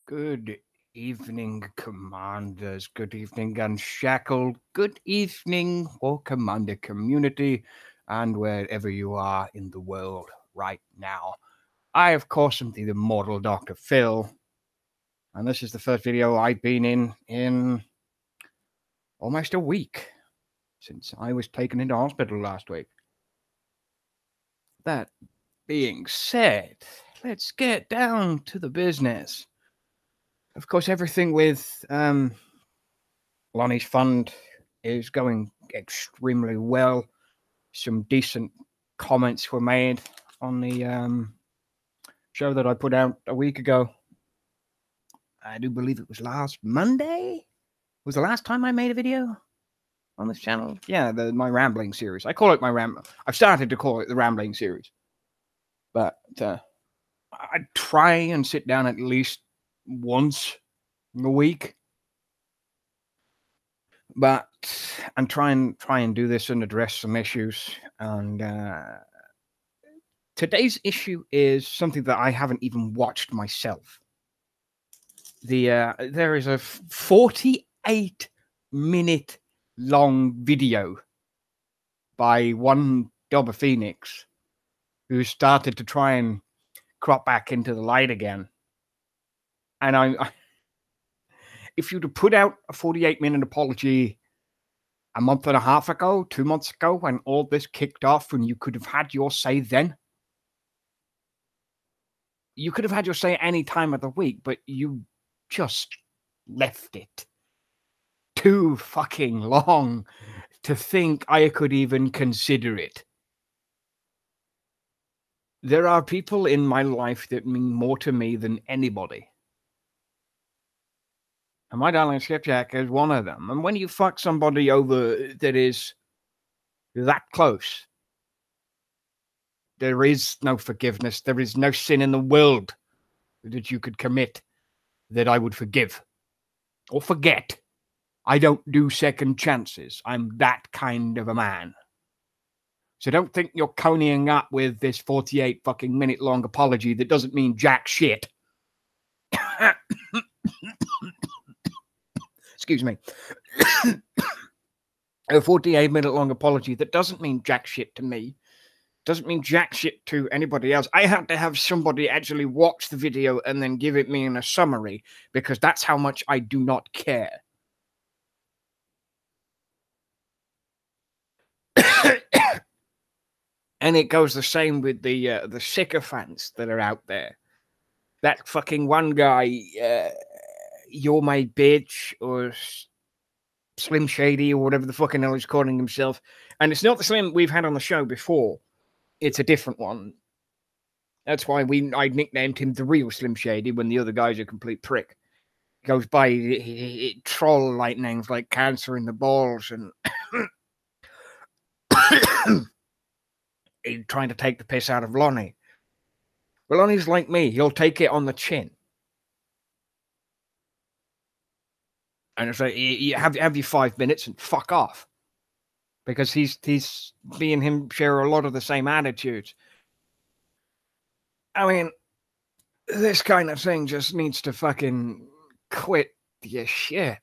Good evening, Commanders. Good evening, Unshackled. Good evening, War Commander community, and wherever you are in the world right now. I, of course, am the immortal Dr. Phil, and this is the first video I've been in almost a week since I was taken into hospital last week. That being said, let's get down to the business. Of course, everything with Lonnie's fund is going extremely well. Some decent comments were made on the show that I put out a week ago. I do believe it was last Monday. Was the last time I made a video on this channel? Yeah, my rambling series. I call it I've started to call it the rambling series. But I try and sit down at least once a week. But and try and do this and address some issues. And today's issue is something that I haven't even watched myself. There is a 48-minute long video by one Dobber Phoenix who started to try and crop back into the light again. And if you'd have put out a 48-minute apology a month and a half ago, 2 months ago, when all this kicked off and you could have had your say then, you could have had your say any time of the week, but you just left it too fucking long to think I could even consider it. There are people in my life that mean more to me than anybody. And my darling Skipjack is one of them. And when you fuck somebody over that is that close, there is no forgiveness. There is no sin in the world that you could commit that I would forgive or forget. I don't do second chances. I'm that kind of a man. So don't think you're coneying up with this 48 fucking minute long apology that doesn't mean jack shit. Excuse me. A 48-minute long apology that doesn't mean jack shit to me. Doesn't mean jack shit to anybody else. I had to have somebody actually watch the video and then give it me in a summary because that's how much I do not care. And it goes the same with the sycophants that are out there. That fucking one guy, You're My Bitch, or Slim Shady, or whatever the fucking hell he's calling himself. And it's not the Slim we've had on the show before. It's a different one. That's why I nicknamed him the real Slim Shady when the other guy's a complete prick. He goes by troll like names like Cancer in the Balls and he's trying to take the piss out of Lonnie. Well, Lonnie's like me. He'll take it on the chin. And it's like, you have your 5 minutes and fuck off. Because he's me and him share a lot of the same attitudes. I mean, this kind of thing just needs to fucking quit your shit.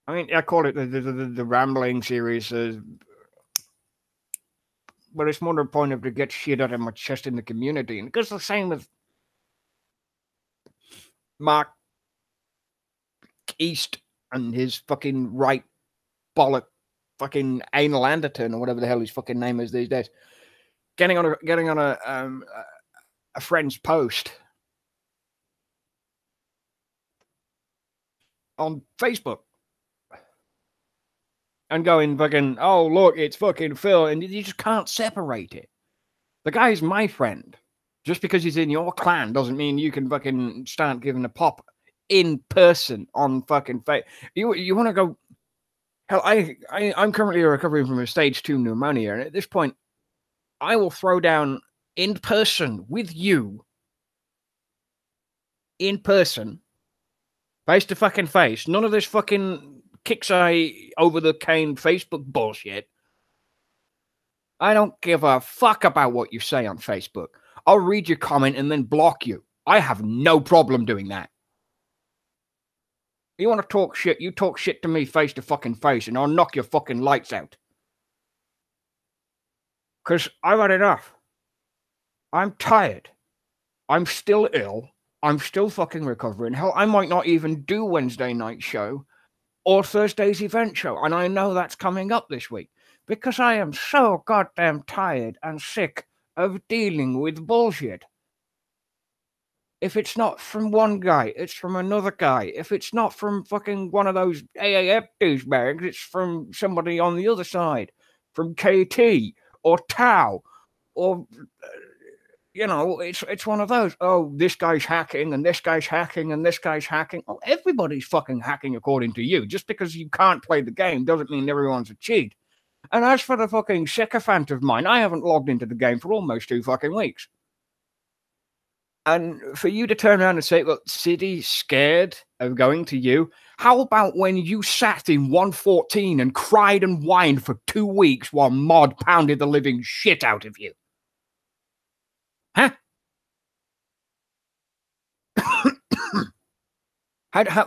I mean, I call it the rambling series, but it's more the point of to get shit out of my chest in the community. And it goes the same with Mark East and his fucking right bollock fucking anal Anderton or whatever the hell his fucking name is these days. Getting on a friend's post on Facebook and going fucking, oh look, it's fucking Phil, and you just can't separate it. The guy's my friend. Just because he's in your clan doesn't mean you can fucking start giving a pop in person on fucking face. You want to go? Hell, I'm currently recovering from a stage 2 pneumonia, and at this point, I will throw down in person with you, in person, face to fucking face. None of this fucking kicks over the cane Facebook bullshit. I don't give a fuck about what you say on Facebook. I'll read your comment and then block you I have no problem doing that. You want to talk shit, you talk shit to me face to fucking face, and I'll knock your fucking lights out. Because I've had enough. I'm tired. I'm still ill. I'm still fucking recovering. Hell, I might not even do Wednesday night show or Thursday's event show. And I know that's coming up this week because I am so goddamn tired and sick of dealing with bullshit. If it's not from one guy, it's from another guy. If it's not from fucking one of those AAF douchebags, it's from somebody on the other side, from KT or Tau, or you know, it's one of those. Oh, this guy's hacking, and this guy's hacking, and this guy's hacking. Oh, everybody's fucking hacking according to you. Just because you can't play the game doesn't mean everyone's a cheat. And as for the fucking sycophant of mine, I haven't logged into the game for almost 2 fucking weeks. And for you to turn around and say, well, City's scared of going to you. How about when you sat in 114 and cried and whined for 2 weeks while Mod pounded the living shit out of you? Huh?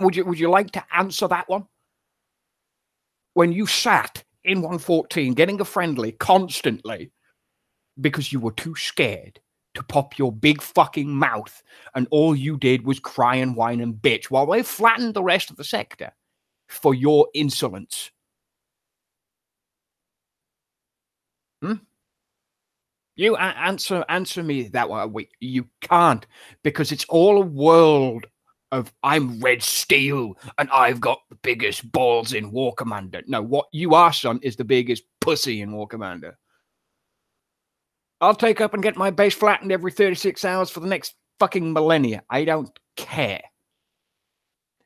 Would you like to answer that one? When you sat in 114 getting a friendly constantly because you were too scared to pop your big fucking mouth, and all you did was cry and whine and bitch while they flattened the rest of the sector for your insolence. You answer me that way. You can't, because it's all a world of I'm Red Steel and I've got the biggest balls in War Commander. No, what you are, son, is the biggest pussy in War Commander. I'll take up and get my base flattened every 36 hours for the next fucking millennia. I don't care.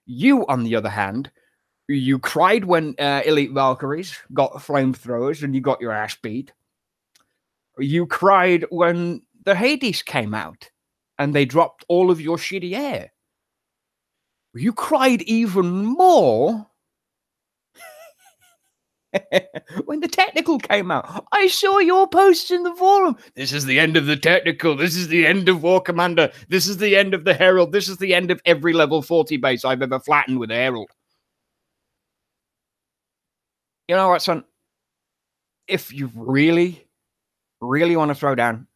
You, on the other hand, you cried when Elite Valkyries got flamethrowers and you got your ass beat. You cried when the Hades came out and they dropped all of your shitty air. You cried even more when the technical came out. I saw your posts in the forum. This is the end of the technical. This is the end of War Commander. This is the end of the Herald. This is the end of every level 40 base I've ever flattened with a Herald. You know what, son? If you really want to throw down,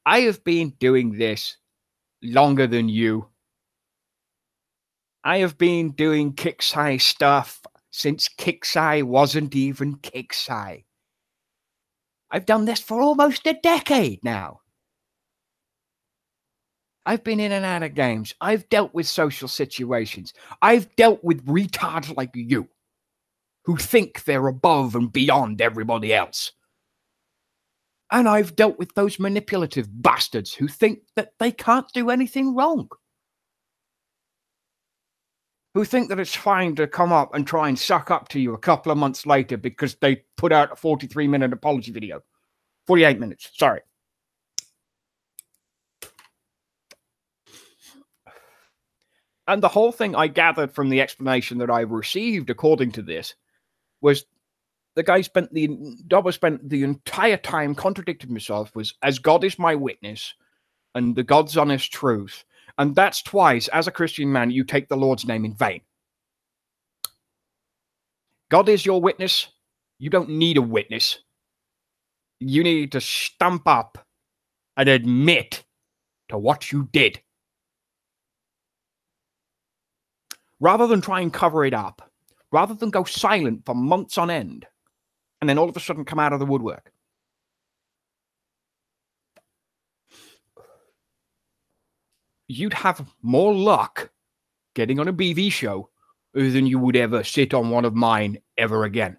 I have been doing this longer than you. I have been doing Kixeye stuff since Kixeye wasn't even Kixeye. I've done this for almost a decade now. I've been in and out of games. I've dealt with social situations. I've dealt with retards like you who think they're above and beyond everybody else. And I've dealt with those manipulative bastards who think that they can't do anything wrong. Who think that it's fine to come up and try and suck up to you a couple of months later because they put out a 43-minute apology video. 48 minutes, sorry. And the whole thing I gathered from the explanation that I received according to this was the guy spent the entire time contradicting himself, was, as God is my witness and the God's honest truth. And that's twice, as a Christian man, you take the Lord's name in vain. God is your witness. You don't need a witness. You need to stump up and admit to what you did. Rather than try and cover it up. Rather than go silent for months on end. And then all of a sudden come out of the woodwork. You'd have more luck getting on a BV show than you would ever sit on one of mine ever again.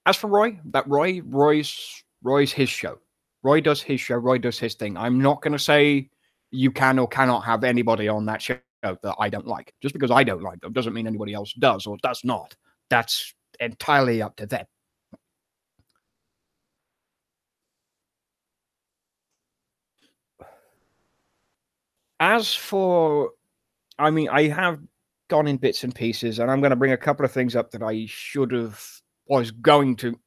As for Roy, Roy's his show. Roy does his show. Roy does his thing. I'm not going to say you can or cannot have anybody on that show that I don't like. Just because I don't like them doesn't mean anybody else does or does not. That's entirely up to them. As for, I mean, I have gone in bits and pieces, and I'm going to bring a couple of things up that I should have, was going to.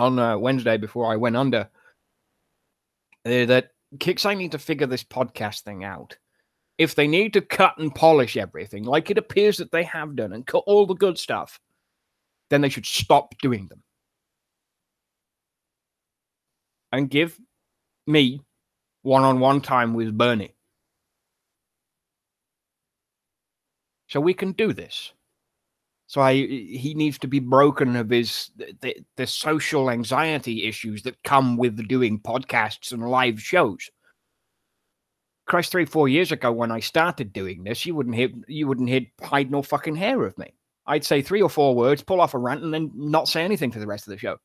on Wednesday before I went under that KIXEYE need to figure this podcast thing out. If they need to cut and polish everything, like it appears that they have done, and cut all the good stuff, then they should stop doing them. And give me one-on-one time with Bernie. So we can do this. So he needs to be broken of the social anxiety issues that come with doing podcasts and live shows. Christ, 3-4 years ago when I started doing this, you wouldn't hit hide nor fucking hair of me. I'd say 3 or 4 words, pull off a rant, and then not say anything for the rest of the show.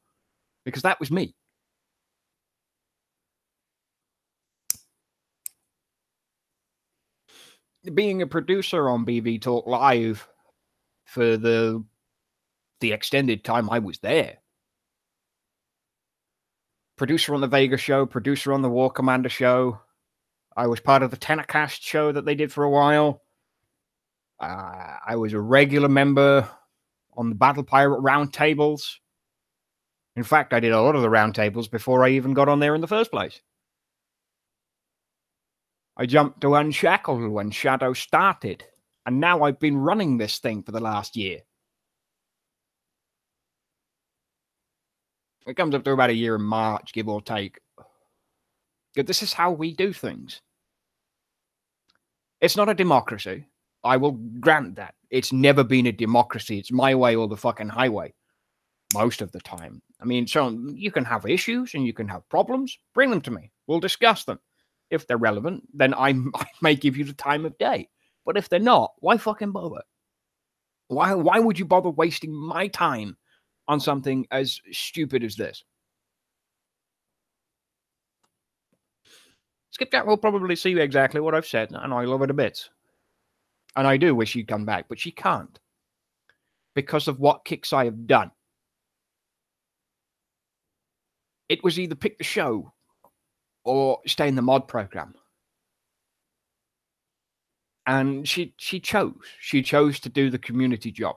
Because that was me. Being a producer on BV Talk Live for the extended time I was there. Producer on the Vega show, producer on the War Commander show. I was part of the Tenacast show that they did for a while. I was a regular member on the Battle Pirate roundtables. In fact, I did a lot of the roundtables before I even got on there in the first place. I jumped to Unshackled when Shadow started, and now I've been running this thing for the last year. It comes up to about a year in March, give or take. But this is how we do things. It's not a democracy. I will grant that. It's never been a democracy. It's my way or the fucking highway. Most of the time. I mean, so you can have issues and you can have problems. Bring them to me. We'll discuss them. If they're relevant, then I may give you the time of day. But if they're not, why fucking bother? Why would you bother wasting my time on something as stupid as this? Skipjack will probably see exactly what I've said, and I love it a bit. And I do wish she'd come back, but she can't. Because of what KIXEYE have done. It was either pick the show or stay in the mod program. And she chose. She chose to do the community job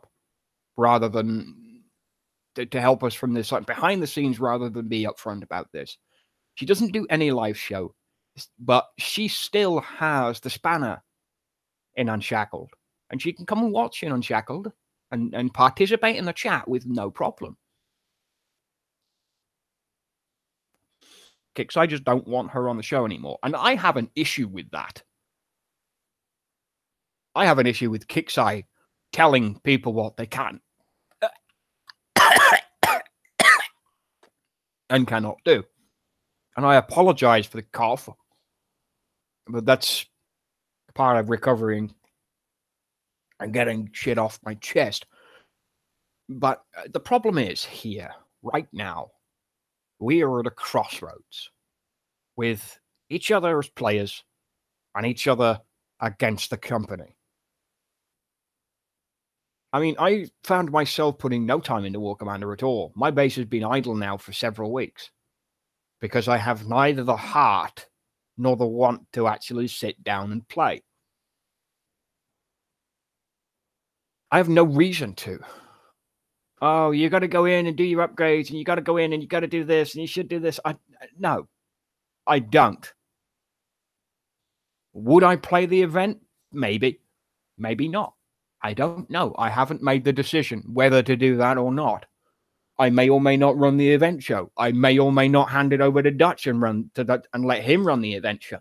rather than to help us from this, like behind the scenes, rather than be upfront about this. She doesn't do any live show, but she still has the spanner in Unshackled. And she can come and watch in Unshackled and participate in the chat with no problem. Because I just don't want her on the show anymore. And I have an issue with that. I have an issue with KIXEYE telling people what they can and cannot do. And I apologize for the cough. But that's part of recovering and getting shit off my chest. But the problem is here, right now, we are at a crossroads with each other as players and each other against the company. I mean, I found myself putting no time into War Commander at all. My base has been idle now for several weeks because I have neither the heart nor the want to actually sit down and play. I have no reason to. Oh, you got to go in and do your upgrades, and you got to go in and you got to do this, and you should do this. No, I don't. Would I play the event? Maybe. Maybe not. I don't know. I haven't made the decision whether to do that or not. I may or may not run the event show. I may or may not hand it over to Dutch and let him run the event show.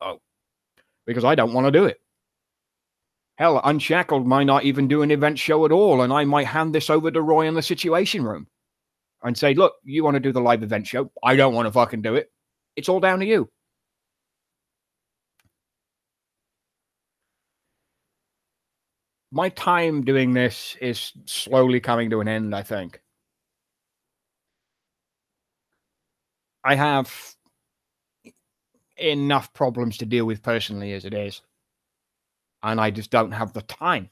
Oh, because I don't want to do it. Hell, Unshackled might not even do an event show at all, and I might hand this over to Roy in the Situation Room and say, look, you want to do the live event show? I don't want to fucking do it. It's all down to you. My time doing this is slowly coming to an end, I think. I have enough problems to deal with personally as it is. And I just don't have the time.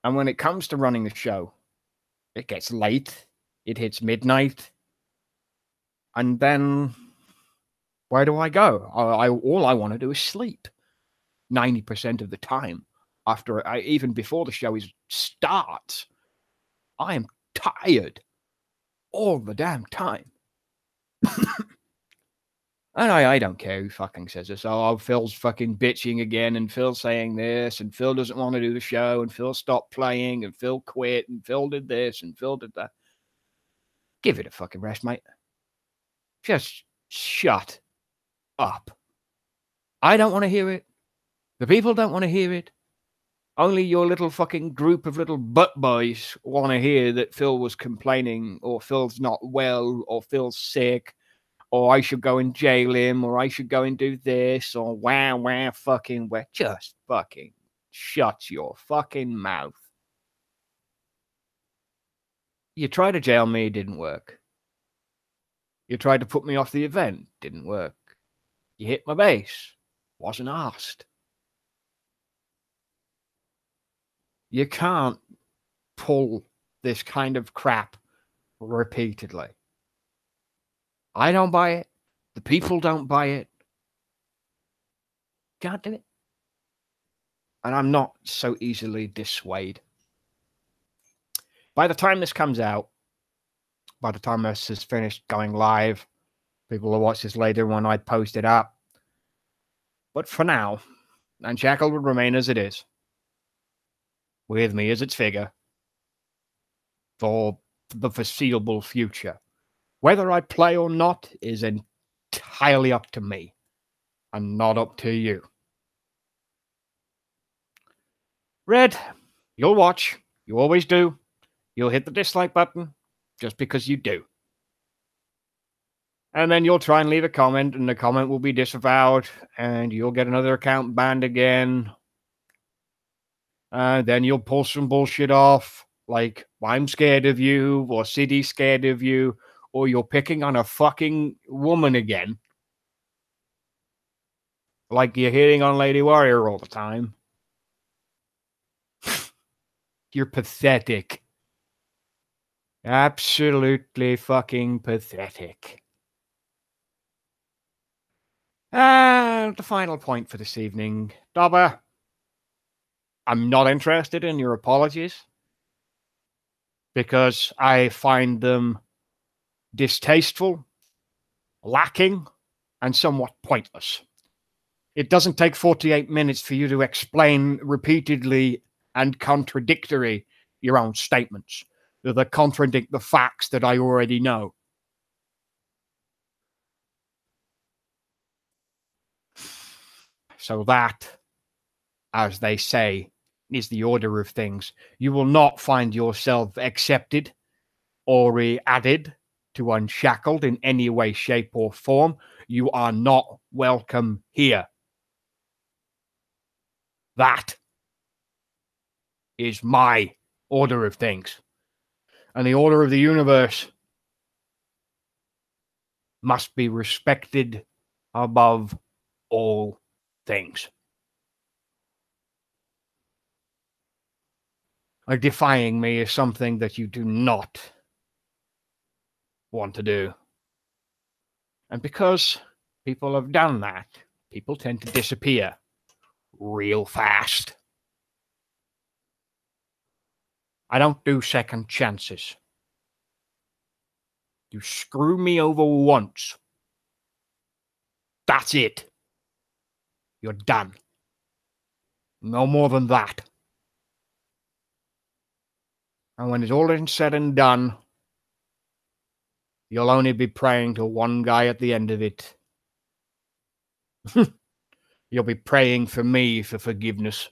And when it comes to running the show, it gets late. It hits midnight. And then where do I go? All I want to do is sleep 90% of the time. Even before the show starts, I am tired. all the damn time. And I don't care who fucking says this. Oh, Phil's fucking bitching again, and Phil's saying this, and Phil doesn't want to do the show, and Phil stopped playing, and Phil quit, and Phil did this, and Phil did that. Give it a fucking rest, mate. Just shut up. I don't want to hear it. The people don't want to hear it. Only your little fucking group of little butt boys want to hear that Phil was complaining, or Phil's not well, or Phil's sick, or I should go and jail him, or I should go and do this, or wah, fucking wah. Just fucking shut your fucking mouth. You tried to jail me, didn't work. You tried to put me off the event, didn't work. You hit my base, wasn't asked. You can't pull this kind of crap repeatedly. I don't buy it. The people don't buy it. Can't do it. And I'm not so easily dissuaded. By the time this comes out, by the time this is finished going live, people will watch this later when I post it up. But for now, Unshackled will remain as it is, with me as its figure, for the foreseeable future. Whether I play or not is entirely up to me, and not up to you. Red, you'll watch. You always do. You'll hit the dislike button just because you do. And then you'll try and leave a comment, and the comment will be disavowed, and you'll get another account banned again. Then you'll pull some bullshit off, like, I'm scared of you, or City's scared of you, or you're picking on a fucking woman again. Like you're hitting on Lady Warrior all the time. You're pathetic. Absolutely fucking pathetic. And the final point for this evening. Dobber, I'm not interested in your apologies, because I find them distasteful, lacking, and somewhat pointless. It doesn't take 48 minutes for you to explain repeatedly and contradictory your own statements that contradict the facts that I already know. So that, as they say, is the order of things. You will not find yourself accepted or added to Unshackled in any way, shape, or form. You are not welcome here. That is my order of things. And the order of the universe must be respected above all things. Defying me is something that you do not want to do. And because people have done that, people tend to disappear real fast. I don't do second chances. You screw me over once. That's it. You're done. No more than that. And when it's all said and done, you'll only be praying to one guy at the end of it. You'll be praying for me for forgiveness.